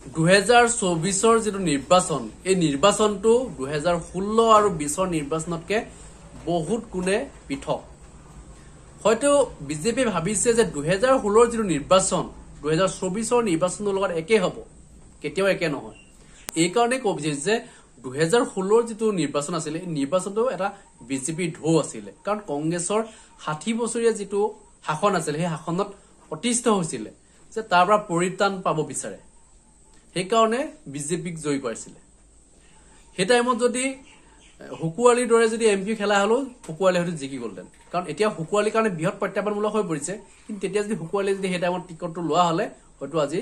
2024 যেটো নিৰ্বাচন এই নিৰ্বাচনটো 2016 আৰু 20 নিৰ্বাচনতকে বহুত গুণে পৃথক হয়তো বিজেপি ভাবিছে যে 2016 যেটো নিৰ্বাচন 2024 নিৰ্বাচনৰ লগত একে হ'ব কেতিয়াও একে নহয় এই কাৰণে ক'ব বিচাৰিছে যে 2016 যেটো নিৰ্বাচন আছিল এই নিৰ্বাচনটো এটা বিজেপি ঢৌ আছিল কাৰণ কংগ্ৰেছৰ 60 বছৰীয়া যেটো শাসন আছিল সেই শাসনত অতিষ্ঠ হৈছিল যে তাৰ পৰা পৰিত্ৰাণ পাব বিচাৰে সেই কাৰণে বিজেপিক জয় কৰিছিল সেই টাইমত যদি হুকুৱালিৰ দৰে যদি এমপি খেলা হলো হুকুৱালি হয়তো জিকি গলতেন কাৰণ এতিয়া হুকুৱালিৰ কাৰণে বৃহৎ প্ৰত্যাহ্বানমূলক হৈ পৰিছে কিন্তু তেতিয়া যদি হুকুৱালি যদি সেই টাইমত টিকটটো লোৱা হলে হয়তো আজি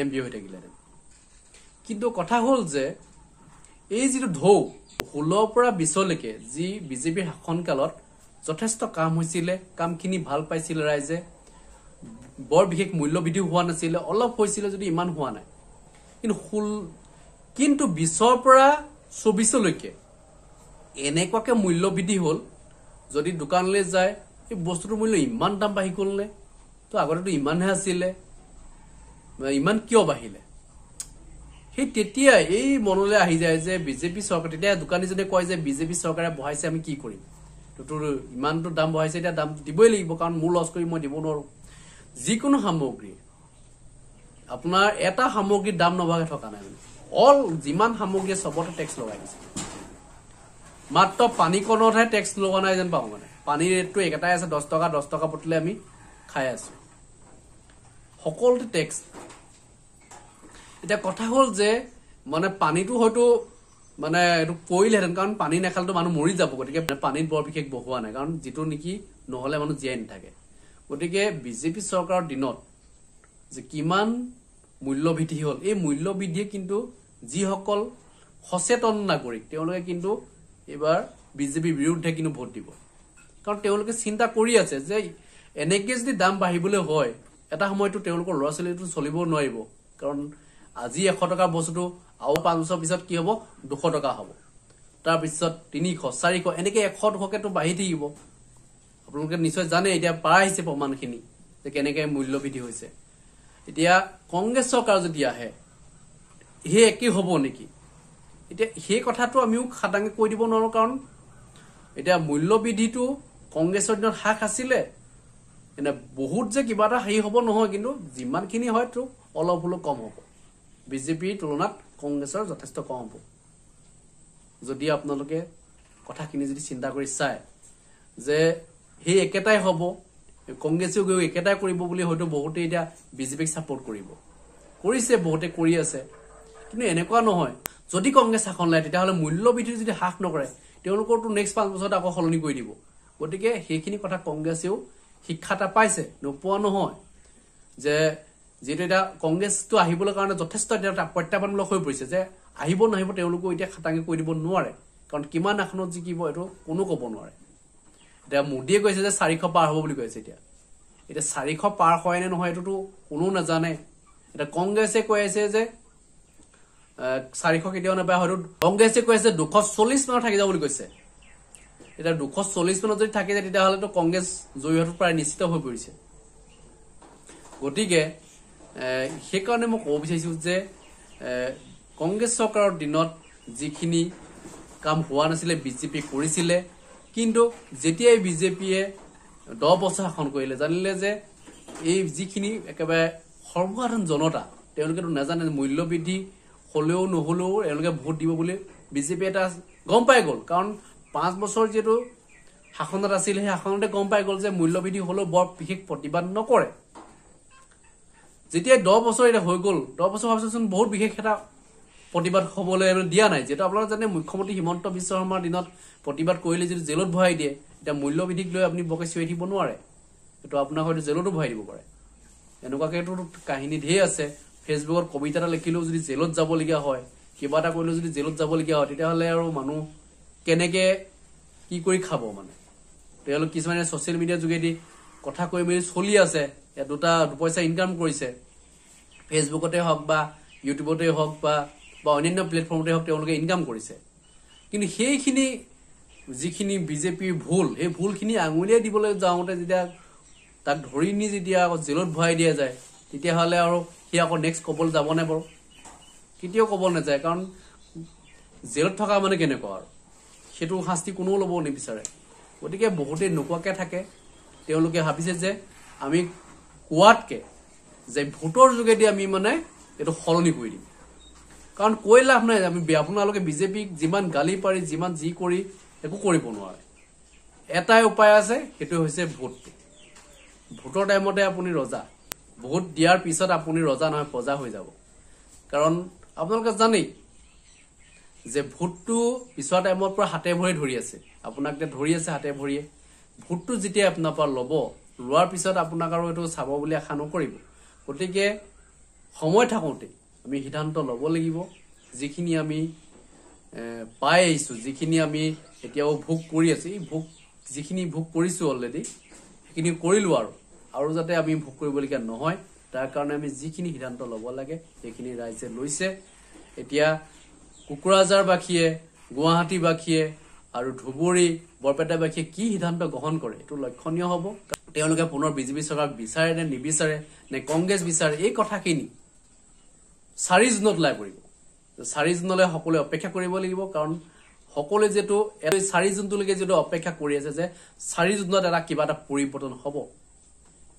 এমপি হৈ থাকিলেহেঁতেন কিন্তু কথা হ'ল যে এই যেটো ঢৌ 16 পৰা 20 লৈকে যি বিজেপিৰ শাসনকালত যথেষ্ট কাম হৈছিল কামখিনি ভাল পাইছিল ৰাইজে বৰ বিশেষ মূল্যবৃদ্ধি হোৱা নাছিল অলপ হৈছিল যদি ইমান হোৱা নাই কিন্তু 20 পৰা 24 লৈকে এনেকুৱাকে মূল্যবৃদ্ধি হ'ল যদি দোকানলৈ যায় এই বস্তুৰ মূল্য ইমান দাম বাঢ়ি গ'লনে তো আগতেতো ইমানহে আছিল ইমান কিয় বাঢ়িলে সেই তেতিয়া এই মনলৈ আহি যায় যে বিজেপি চৰকাৰ তেতিয়া দোকানীজনে কয় যে বিজেপি চৰকাৰে বঢ়াইছে আমি কি কৰিম তোৰ ইমানটো দাম বঢ়াইছে এতিয়া দাম দিবই লাগিব কাৰণ মোৰ লছ কৰি মই দিব নোৱাৰো যিকোনো সামগ্ৰী আপোনাৰ এটা সামগ্ৰীৰ দাম নবঢ়াকে থকা নাই অল যিমান সামগ্ৰী সবতে টেক্স লগাই দিছে মাত্ৰ পানীকণতহে টেক্স লগা নাই যেন পাওঁ মানে পানীৰ ৰেটটো একেটাই আছে 10 টকা পটলে আমি খাই আছো সকলোতে টেক্স এটা কথা হ'ল যে মানে পানীটো হয়তো মানে এটো পইলেহেঁতেন কাৰণ পানী নেখালটো মানুহ মৰি যাব গতিকে পানীত বৰ বিশেষ বহোৱা নাই কাৰণ যেটো নেকি নহলে মানুহ জীয়াই নাথাকে গতিকে বিজেপি চৰকাৰৰ দিনত যে কিমান মূল্যবৃদ্ধি হ'ল এই মূল্যবৃদ্ধিয়ে কিন্তু যিসকল সচেতন নাগৰিক তেওঁলোকে কিন্তু এবাৰ বিজেপি বিৰুদ্ধে কিন্তু ভোট দিব কাৰণ তেওঁলোকে চিন্তা কৰি আছে যে এনেকে যদি দাম বাঢ়িবলৈ হয় এটা সময়তো তেওঁলোকৰ ল'ৰা ছোৱালীটো চলিব নোৱাৰিব কাৰণ আজি 100 টকা বস্তুটো আৰু 5 বছৰ পিছত কি হ'ব 200 টকা হ'ব তাৰ পিছত 300 400 এনেকে 100 টকাটো বাঢ়ি থাকিব আপোনালোকে নিশ্চয় জানে এতিয়া পাৰ আহিছে প্ৰমাণখিনি যে কেনেকে মূল্যবৃদ্ধি হৈছে এতিয়া কংগ্ৰেছ চৰকাৰ যদি আহে হে একে হ'ব নেকি এতিয়া সেই কথাটো আমিও খাটাঙে কৈ দিব নোৱাৰো কাৰণ এতিয়া মূল্যবৃদ্ধিটো কংগ্ৰেছৰ দিনত হাক আছিলে এনে বহুত যে কিবা এটা হেৰি হ'ব নহয় কিন্তু যিমানখিনি হয়তো অলপ হলো কম হ'ব বিজেপিৰ তুলনাত কংগ্ৰেছৰ যথেষ্ট কম হ'ব যদি আপোনালোকে কথাখিনি যদি চিন্তা কৰি চাই যে হে একেটাই হ'ব কংগ্ৰেছেও গৈ একেটাই কৰিব বুলি হয়তো বহুতে এতিয়া বিজেপিক সাপোৰ্ট কৰিব কৰিছে বহুতে কৰি আছে কিন্তু এনেকুৱা নহয় যদি কংগ্ৰেছ শাসন লয় তেতিয়া হলে মূল্যবৃদ্ধি যদি হ্ৰাস নকৰে তেওঁলোকৰটো নেক্সট 5 বছৰত আকৌ সলনি কৰি দিব গতিকে সেইখিনি কথা কংগ্ৰেছেও শিক্ষাটা পাইছে নোপোৱা নহয় যে যেটো এটা কংগ্ৰেছটো আহিবলৈ কাৰণে যথেষ্ট এটা প্ৰত্যাহ্বানমূলক হৈ পৰিছে যে আহিব নাহিব তেওঁলোকো এতিয়া খাটাঙে কৈ দিব নোৱাৰে কাৰণ কিমান আসনত জিকিব এটো কোনো ক'ব নোৱাৰে এটা মোদীয়ে কৈছে যে 400 পাৰ হ'ব বুলি কৈছে এতিয়া 400 পাৰ হয় নে নহয় এটোটো কোনো নাজানে এটা কংগ্ৰেছে কৈ আছে যে 400 কেতিয়াও নাপায় হয়তো কংগ্ৰেছে কৈ আছে 240 মান থাকি যাব বুলি কৈছে এটা 240 মান যদি থাকে তেতিয়া হলে তো কংগ্ৰেছ জয়ী হোৱাটো প্ৰায় নিশ্চিত হৈ পৰিছে গতিকে সেই কাৰণে মই ক'ব বিচাৰিছো যে কংগ্ৰেছ চৰকাৰৰ দিনত যিখিনি কাম হোৱা নাছিলে বিজেপি কৰিছিলে কিন্তু যেতিয়াই বিজেপিয়ে 10 বছৰ শাসন কৰিলে জানিলে যে এই যিখিনি একেবাৰে সৰ্বসাধাৰণ জনতা তেওঁলোকেতো নাজানে মূল্যবৃদ্ধি হলেও নহলেও এওঁলোকে ভোট দিব বুলি বিজেপি এটা গম পাই গ'ল কাৰণ 5 বছৰ যেটো শাসনত আছিল সেই শাসনতে গম পাই গ'ল যে মূল্যবৃদ্ধি হলেও বৰ বিশেষ প্ৰতিবাদ নকৰে যেতিয়া 10 বছৰ এটা হৈ গ'ল 10 বছৰ ভাবচোন বহুত বিশেষ এটা প্ৰতিবাদ হ'বলৈ দিয়া নাই যেটা আপোনালোকে জানে মুখ্যমন্ত্ৰী হিমন্ত বিশ্ব শৰ্মাৰ দিনত প্ৰতিবাদ কৰিলে যদি জেলত ভৰাই দিয়ে এটা মূল্যবৃদ্ধিক লৈ আপুনি বকে চিঞৰি থাকিব নোৱাৰে এটো আপোনাক হয়তো জেলতো ভৰাই দিব পাৰে এনেকুৱাকেটো কাহিনী ঢেৰ আছে ফেসবুকত কবিতা এটা লিখিলেও যদি জেলত যাবলগীয়া হয় কিবা এটা কৰিলেও যদি জেলত যাবলগীয়া হয় তেতিয়া হলে আৰু মানুহ কেনেকে কি কৰি খাব মানে তেওঁলোক কিছুমানে সোশ্যাল মিডিয়া যোগেদি কথা কৈ মেলি চলি আছে দুটা পইচা ইনকাম কৰিছে ফেসবুকতে হওক বা ইউটিউবতে হওক বা অন্যান্য প্ল্যাটফৰ্মতে হওক তেওঁলোকে ইনকাম কৰিছে কিন্তু সেইখিনি যিখিনি বিজেপিৰ ভুল সেই ভুলখিনি আঙুলিয়ে দিবলৈ যাওঁতে যেতিয়া তাক ধৰি নি যেতিয়া জেলত ভৰাই দিয়া যায় তেতিয়া হলে আৰু হি আকৌ নেক্সট কবল যাব নে বাৰু কেতিয়াও ক'ব নাযায়, কাৰণ জেলত থকা মানে কেনেকুৱা আৰু সেইটো শাস্তি কোনেও ল'ব নিবিচাৰে। গতিকে বহুতেই নোকোৱাকৈ থাকে। তেওঁলোকে ভাবিছে যে আমি কোৱাতকৈ যে ভোটৰ যোগেদি আমি মানে এইটো সলনি কৰি দিম, কাৰণ কৈ লাভ নাই। আমি আপোনালোকে বিজেপিক যিমান গালি পাৰি যিমান যি কৰি একো কৰিব নোৱাৰে। এটাই উপায় আছে, সেইটো হৈছে ভোটটো। ভোটৰ টাইমতে আপুনি ৰজা, ভোট দিয়াৰ পিছত আপুনি ৰজা নহয় প্ৰজা হৈ যাব। কাৰণ আপোনালোকে জানেই যে ভোটটো পিছৰ টাইমৰ পৰা হাতে ভৰি ধৰি আছে, আপোনাক ধৰি আছে হাতে ভৰিয়ে। ভোটটো যেতিয়া আপোনাৰ পৰা ল'ব, লোৱাৰ পিছত আপোনাক আৰু এইটো চাব বুলি আশা নকৰিব। গতিকে সময় থাকোঁতে আমি সিদ্ধান্ত ল'ব লাগিব। যিখিনি আমি পাই আহিছোঁ, যিখিনি আমি এতিয়াও ভোগ কৰি আছোঁ, এই যিখিনি ভোগ কৰিছোঁ অলৰেডি সেইখিনি কৰিলোঁ আৰু যাতে আমি ভোগ কৰিবলগীয়া নহয়, তাৰ কাৰণে আমি যিখিনি সিদ্ধান্ত ল'ব লাগে সেইখিনি ৰাইজে লৈছে। এতিয়া কোকৰাঝাৰবাসীয়ে, গুৱাহাটীবাসীয়ে আৰু ধুবুৰী বৰপেটাবাসীয়ে কি সিদ্ধান্ত গ্ৰহণ কৰে এইটো লক্ষণীয় হ'ব। তেওঁলোকে পুনৰ বিজেপি চৰকাৰক বিচাৰে নে নিবিচাৰে, নে কংগ্ৰেছ বিচাৰে, এই কথাখিনি 4 জুনত ওলাই পৰিব। 4 জুনলৈ সকলোৱে অপেক্ষা কৰিব লাগিব, কাৰণ সকলোৱে যিহেতু 4 জুনটোলৈকে যিটো অপেক্ষা কৰি আছে যে 4 জুনত এটা কিবা এটা পৰিৱৰ্তন হ'ব।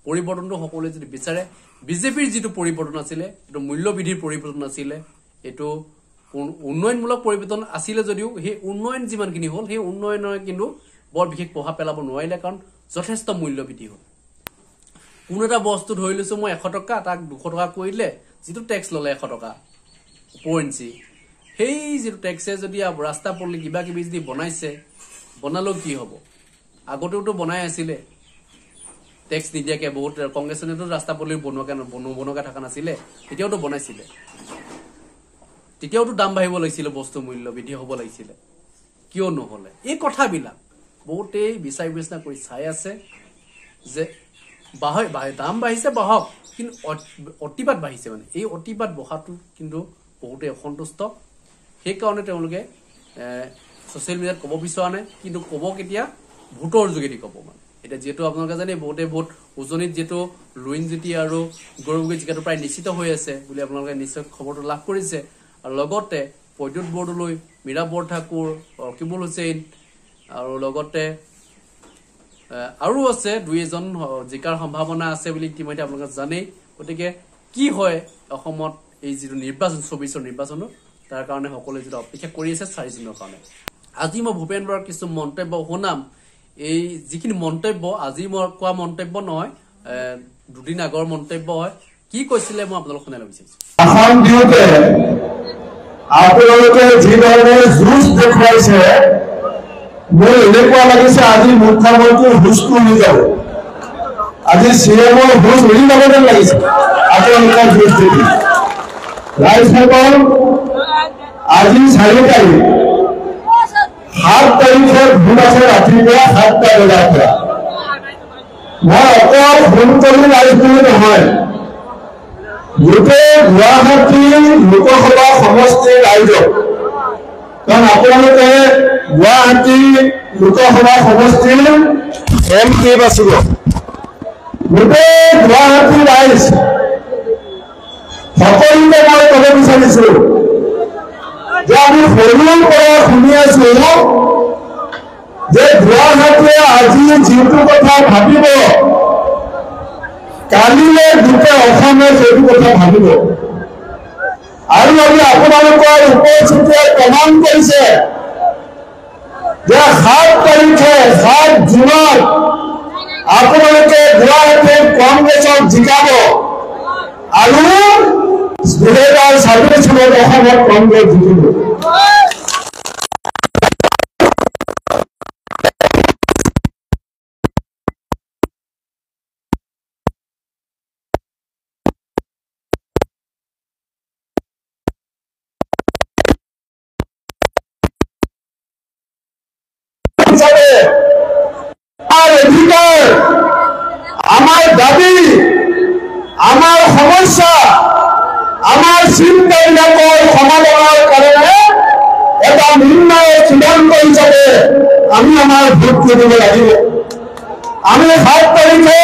পৰিৱৰ্তনটো সকলোৱে যদি বিচাৰে, বিজেপিৰ যিটো পৰিৱৰ্তন আছিলে এইটো মূল্যবৃদ্ধিৰ পৰিৱৰ্তন আছিলে, এইটো উন্নয়নমূলক পৰিৱৰ্তন আছিলে যদিও সেই উন্নয়ন যিমানখিনি হ'ল সেই উন্নয়নৰ কিন্তু বৰ বিশেষ প্ৰভাৱ পেলাব নোৱাৰিলে, কাৰণ যথেষ্ট মূল্যবৃদ্ধি হ'ল। কোনো এটা বস্তু ধৰি লৈছোঁ মই 100 টকা, তাক 200 টকা কৰি দিলে, যিটো টেক্স ল'লে 100 টকা উপৰঞ্চি, সেই যিটো টেক্সে যদি ৰাস্তা পদূলি কিবা কিবি যদি বনাইছে, বনালেও কি হ'ব? আগতেওতো বনাই আছিলে টেক্স নিদিয়াকৈ। বহুত কংগ্ৰেছনেতো ৰাস্তা পদূলি বনোৱাকৈ থকা নাছিলে, তেতিয়াওতো বনাইছিলে। তেতিয়াওতো দাম বাঢ়িব লাগিছিলে, বস্তু মূল্য বৃদ্ধি হ'ব লাগিছিলে, কিয় নহ'লে? এই কথাবিলাক বহুতেই বিচাৰ বিবেচনা কৰি চাই আছে যে দাম বাঢ়িছে বাঢ়ক, কিন্তু অতিপাত বাঢ়িছে। মানে এই অতিপাত বঢ়াটো কিন্তু বহুতেই অসন্তুষ্ট। সেইকাৰণে তেওঁলোকে ছ'চিয়েল মিডিয়াত ক'ব বিচৰা নাই, কিন্তু ক'ব কেতিয়া? ভোটৰ যোগেদি ক'ব। মানে এতিয়া যিহেতু আপোনালোকে জানে বহুতে ভোট উজনিত যিহেতু লুইনজ্যোতি আৰু গৌৰৱগী জিকাটো প্ৰায় নিশ্চিত হৈ আছে বুলি আপোনালোকে নিশ্চয় খবৰটো লাভ কৰিছে। আৰু লগতে প্ৰদ্যুৎ বৰদলৈ, মীৰা বৰঠাকুৰ, ৰকিবুল হুছেইন আৰু লগতে আৰু আছে 2-এজন জিকাৰ সম্ভাৱনা আছে বুলি ইতিমধ্যে আপোনালোকে জানেই। গতিকে কি হয় অসমত এই যিটো নিৰ্বাচন 24ৰ নিৰ্বাচনৰ, তাৰ কাৰণে সকলোৱে যিটো অপেক্ষা কৰি আছে 4 জুনৰ কাৰণে। আজি মই ভূপেন বৰাৰ কিছু মন্তব্য শুনাম। এই যিখিনি মন্তব্য আজি মই কোৱা মন্তব্য নহয়, 2 দিন আগৰ মন্তব্য হয়। কি কৈছিলে মই আপোনালোক শুনাব বিচাৰিছোঁ। আপোনালোকে যি ধৰণে যুঁজ দেখুৱাইছে, মোৰ এনেকুৱা লাগিছে আজি মুখ্যমন্ত্ৰীৰ হুঁচটো উৰি যাব, আজি CMৰ হুঁচ উৰি যাব যেন লাগিছে আপোনালোকৰ যুঁজ দেখি। ৰাইজসকল, আজি 4 তাৰিখ, 7 তাৰিখে ভোট আছে ৰাতিপুৱা 7টা বজাৰ পৰা। মই অকল ফোন কৰি ৰাইজ বুলি নহয়, গোটেই গুৱাহাটী লোকসভা সমষ্টিৰ ৰাইজক, কাৰণ আপোনালোকে গুৱাহাটী লোকসভা সমষ্টিৰ MP বাচিব। গোটেই গুৱাহাটী ৰাইজ সকলোকে মই ক'ব বিচাৰিছো যে আমি সৰুৰ পৰা শুনি আছো যে গুৱাহাটীয়ে আজি যিটো কথা ভাবিব, কালিলৈ গোটেই অসমে সেইটো কথা ভাবিব। আৰু আমি আপোনালোকৰ উপস্থিতিয়ে প্ৰমাণ কৰিছে যে 7 তাৰিখে 7 জুনত আপোনালোকে গুৱাহাটীত কংগ্ৰেছক জিকাব আৰু 2026 চনত অসমত কংগ্ৰেছ জিকিব। অধিকাৰ, আমাৰ দাবী, আমাৰ সমস্যা, আমাৰ চিন্তাবিলাকৰ সমাধানৰ কাৰণে এটা নিৰ্ণায়ক সিদ্ধান্ত হিচাপে আমি আমাৰ ভোটটো দিব লাগিব। আমি 7 তাৰিখে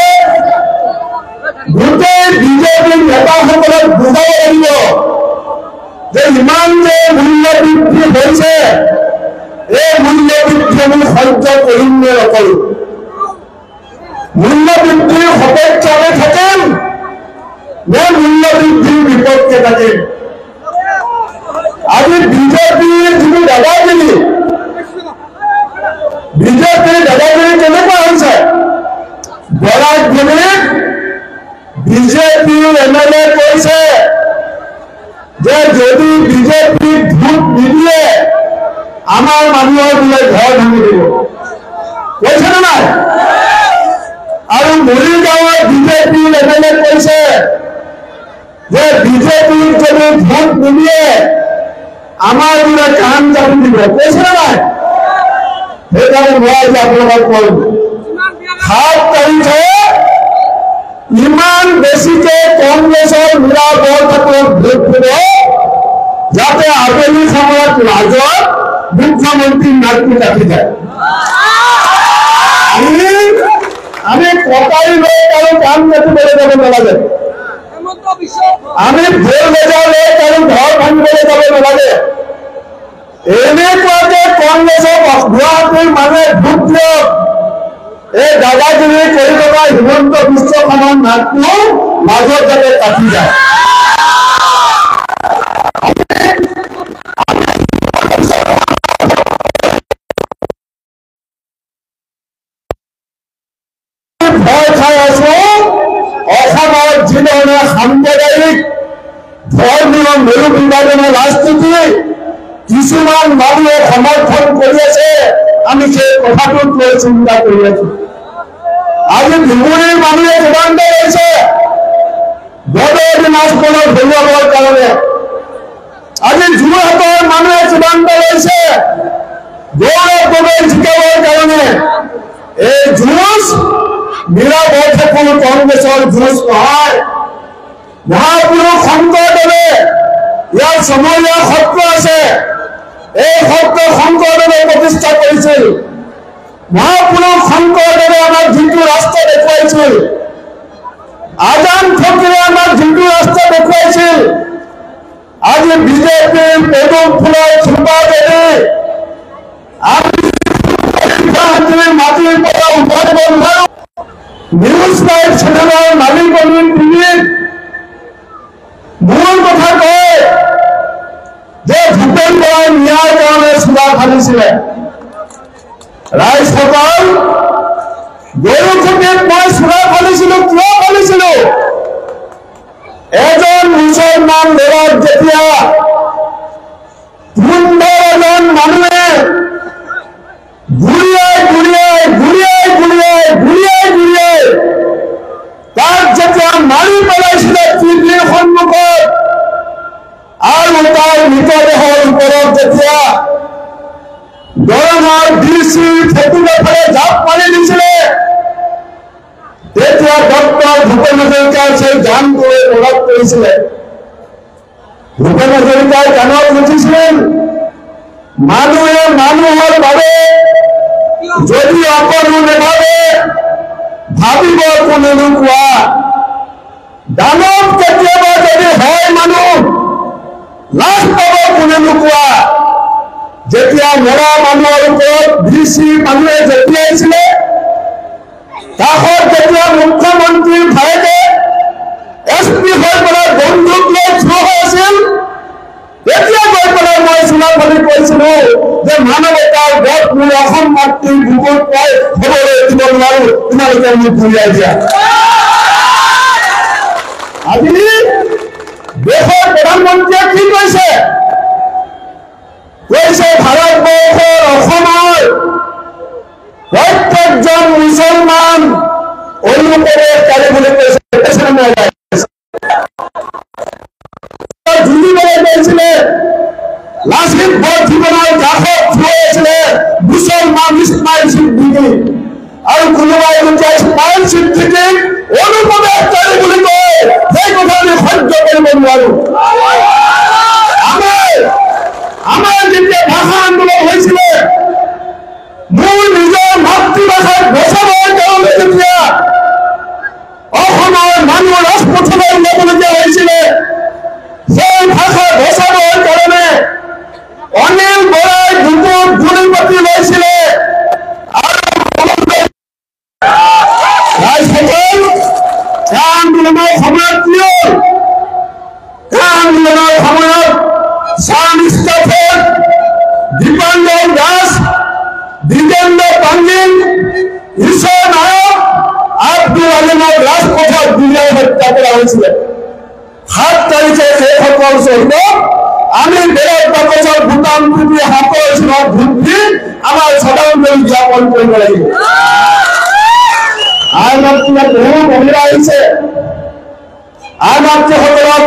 গোটেই বিজেপিৰ নেতাসকলক বুজাব লাগিব যে ইমান যে মূল্য বৃদ্ধি হৈছে, এই মূল্য বৃদ্ধি আমি সহ্য কৰিম নে নকৰোঁ? মূল্য বৃদ্ধিৰ সপক্ষে আমি থাকিম নে মূল্য বৃদ্ধিৰ বিপক্ষে থাকিম? আজি বিজেপিৰ যিটো দাদাগিৰি, বিজেপিৰ দাদাগিৰি কেনেকুৱা হৈছে? বৰাকভূমিত বিজেপিৰ MLA কৈছে যে যদি বিজেপিক ভোট নিদিয়ে আমাৰ মানুহৰ বোলে ঘৰ ভাঙি দিব, কৈছে নে নাই? আৰু মৰিগাঁৱৰ বিজেপিৰ MLA কৈছে যে বিজেপিক যদি ভোট নিদিয়ে আমাৰ বোলে কাম জাপি দিব, কৈছে নে নাই? সেইকাৰণে মই আজি আপোনালোকক কওঁ, 7 তাৰিখে ইমান বেছিকে কংগ্ৰেছৰ মীৰা বৰঠাকুৰক ভোট দিব যাতে আবেলি সময়ত ৰাজত মুখ্যমন্ত্ৰীৰ নাকটো কাটি যায়। আমি কটাৰী লৈ কাৰো কাম কাটিবলৈ যাব নালাগে, আমি ঢোল বজাই লৈ কাৰো ঘৰ ভাঙিবলৈ যাব নালাগে। এনেকুৱাকে কংগ্ৰেছক গুৱাহাটীৰ মানুহে ভোট দিয়ক, এই দাদাগিৰি কৰি থকা হিমন্ত বিশ্ব শৰ্মাৰ নাকটো মাজত যাতে কাটি যায়। ভয় খাই আছো অসমত যিধৰণে সাম্প্ৰদায়িক ধৰ্মীয় মেৰু বিভাজনৰ ৰাজনীতি কিছুমান মানুহে সমৰ্থন কৰি আছে, আমি সেই কথাটোক লৈ চিন্তা কৰি আছো। আজি ধুবুৰীৰ মানুহে সিদ্ধান্ত লৈছে বদলি মাছখনক হেৰুৱাবৰ কাৰণে, আজি যোৰহাটৰ মানুহে সিদ্ধান্ত লৈছে গৌৰৱ গগৈ জিকাবৰ কাৰণে। এই যুঁজ মীৰা বৰঠাকুৰ কংগ্ৰেছৰ যুঁজ নহয়। মহাপুৰুষ শংকৰদেৱে ইয়াৰ চমৰীয়া সত্ৰ আছে, এই সত্ৰ শংকৰদেৱে প্ৰতিষ্ঠা কৰিছিল। মহাপুৰুষ শংকৰদেৱে আমাক যিটো ৰাস্তা দেখুৱাইছিল, আজান ফকীৰে আমাক যিটো ৰাস্তা দেখুৱাইছিল, আজি বিজেপিৰ পদুম ফুলৰ থোপা দেৰি মাটিৰ পৰা উঠাব নোৱাৰো। নিউজ 5 চেনেলৰ মালিকনী টিভিত মূল কথা কয় যে ভূপেন বৰাই ন্যায়ৰ কাৰণে চূড়া ফালিছিলে। ৰাইজসকল, গৰুখুটিত মই চূড়া ফালিছিলো, কিয় ফালিছিলো? এজন মুছলমান ল'ৰাক যেতিয়া সুন্দৰ এজন মানুহে ঘূৰিয়াই তাক যেতিয়া মাৰি পেলাইছিলে টিভিৰ সন্মুখত, আৰু তাৰ মৃতদেহৰ ওপৰত যেতিয়া দৰঙৰ DC ফেটুলাফালে জাপ মাৰি দিছিলে, তেতিয়া ডক্টৰ ভূপেন হাজৰিকাৰ সেই গানটোৱে মনত কৰিছিলে। ভূপেন হাজৰিকাৰ গানত লিখিছিল, মানুহে মানুহৰ বাবে যদি অকণো নেভাবে ভাবিব কোনেনো কোৱা। দানৱ কেতিয়াবা যদি হয় মানুহ লাজ পাব কোনেনো কোৱা। যেতিয়া মৰা মানুহৰ ওপৰত DC মানুহে জঁপিয়াইছিলে, কাষত যেতিয়া মুখ্যমন্ত্ৰীৰ ভাইকে SP হৈ পেলাই বন্দুক লৈ থিয় হৈ আছিল, তেতিয়া গৈ পেলাই মই চূড়া ফালি কৈছিলো যে মানৱতাৰ গত মোৰ অসম মাতৃৰ বুকুত মই হবলৈ দিব নোৱাৰো, তোমালোকে মোক ঘূৰিয়াই দিয়া। আজি দেশৰ প্ৰধানমন্ত্ৰীয়ে কি কৈছে? কৈছে ভাৰতবৰ্ষৰ অসমৰ প্ৰত্যেকজন মুছলমান অনুপ্ৰৱেশকাৰী বুলি কৈছে। জুলিবলৈ গৈছিলে, লাচিত বৰফুকনৰ কাষত থিয় হৈছিলে মুছলমান ইছমাইল ছিদ্দিকী, আৰু কোনোবাই যেতিয়া ইছমাইল ছিদ্দিকীক অনুপ্ৰৱেশকাৰী বুলি কয়, সেই কথা আমি সহ্য কৰিব নোৱাৰো। আমাৰ যেতিয়া ভাষা আন্দোলন হৈছিলে, মোৰ নিজৰ মাতৃভাষাক বচাবৰ কাৰণে যেতিয়া অসমৰ মানুহ ৰাজপথলৈ ওলাবলগীয়া হৈছিলে, সেই ভাষা বচাবৰ অনিল বৰাই বুকুত গুলি পাতি লৈছিলে আন্দোলনৰ সময়ত কি হ'ল? আন্দোলনৰ সময়ত চান ষ্টাফৰ দীপাঞ্জন দাস, দ্বিজেন্দ্ৰ পাণ্ডি, ঈশ্বৰ নায়ক, আব্দুল আলিমক ৰাজপথত গুলীয়াই হত্যা কৰা হৈছিলে। 7 তাৰিখে সেইসকল শ্বহীদক আমি বেলেগ বাকচৰ ভূটান টুপি হাতৰ চীনত ভোট দি আমাৰ শ্ৰদ্ধাঞ্জলি জ্ঞাপন কৰিব লাগিব। আই মাতৃয়ে বহু মহিলা আহিছে। আই মাতৃসকলক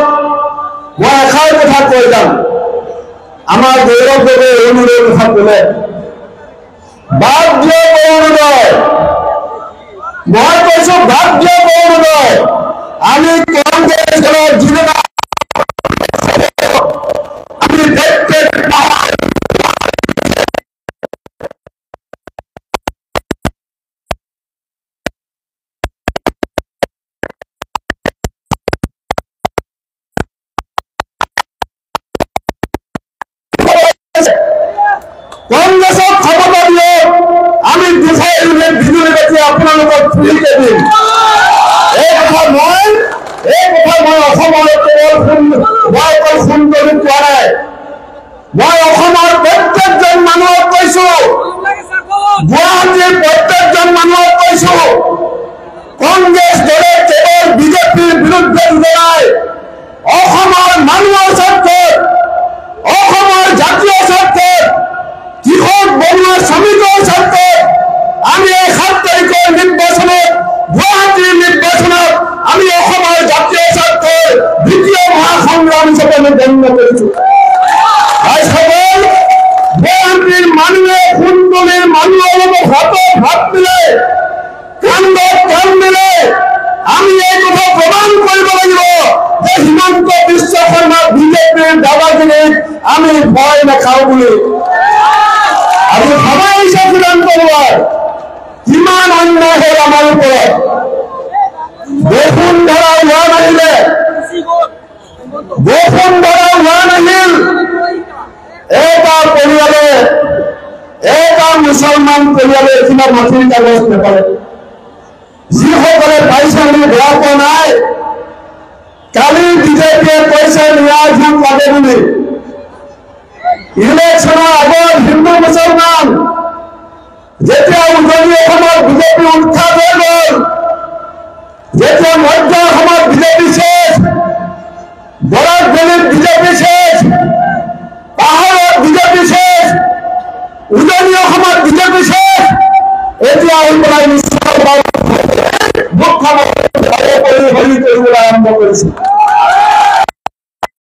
মই এষাৰ কথা কৈ যাম। আমাৰ গৌৰৱদেৱে অৰুণোদয়ৰ কথা ক'লে, বাদ দিয়ক অৰুণোদয়। মই কৈছো বাদ দিয়ক অৰুণোদয়। আমি কংগ্ৰেছৰ যিবিলাক আমি কংগ্ৰেছক ক্ষমতা দিয়ক, আমি 200 ইউনিট বিজুলী বাতি আপোনালোকক ফ্ৰীকে দিম। এই কথা মই অসমৰ অকল সুন্দৰী কোৱা নাই, মই অসমৰ প্ৰত্যেকজন মানুহক কৈছো, গুৱাহাটীৰ প্ৰত্যেকজন মানুহক কৈছো, কংগ্ৰেছ দলে কেৱল বিজেপিৰ বিৰুদ্ধে নাই, অসমৰ মানুহৰ স্বাৰ্থত, অসমৰ জাতীয় স্বাৰ্থত, কৃষক বনুৱা শ্ৰমিকৰ স্বাৰ্থত আমি এই 7 তাৰিখৰ নিৰ্বাচনত, গুৱাহাটীৰ নিৰ্বাচনত আমি অসমৰ জাতীয় স্বাৰ্থৰ দ্বিতীয় মহাসংগ্ৰাম হিচাপে আমি গণ্য কৰিছো। গুৱাহাটীৰ মানুহে সুন্দৰীৰ মানুহৰ লগত হাতত হাত মিলাই, কান্ধত কান্ধ মিলাই আমি এই কথা প্ৰমাণ কৰিব লাগিব যে হিমন্ত বিশ্ব শৰ্মা বিজেপিৰ দাদাগিৰিক আমি ভয় নাখাওঁ বুলি। আৰু ভাবা হৈছে চূড়ান্ত হোৱাৰ কিমান অন্যায় হ'ল আমাৰ ওপৰত। বসুন্ধৰা হোৱা নাহিলে, বসুন্ধৰা হোৱা নাহিল, এটা পৰিয়ালে, এটা মুছলমান পৰিয়ালে কিবা মাটিৰ কাগজ নাপালে। যিসকলে পাইছে আমি বেয়া পোৱা নাই। কালি বিজেপিয়ে কৈছে ন্যায় ভোট লাগে বুলি। ইলেকশ্যনৰ আগত হিন্দু মুছলমান যেতিয়া উজনি অসমত বিজেপি উৎখাত হৈ গ'ল, যেতিয়া মধ্য অসমত বিজেপি শেষ, বৰাক ভেলীত বিজেপি শেষ, পাহাৰত বিজেপি শেষ, উজনি অসমত বিজেপি শেষ, এতিয়া আহি পেলাই মুখ্যমন্ত্ৰী কৰিবলৈ আৰম্ভ কৰিছে।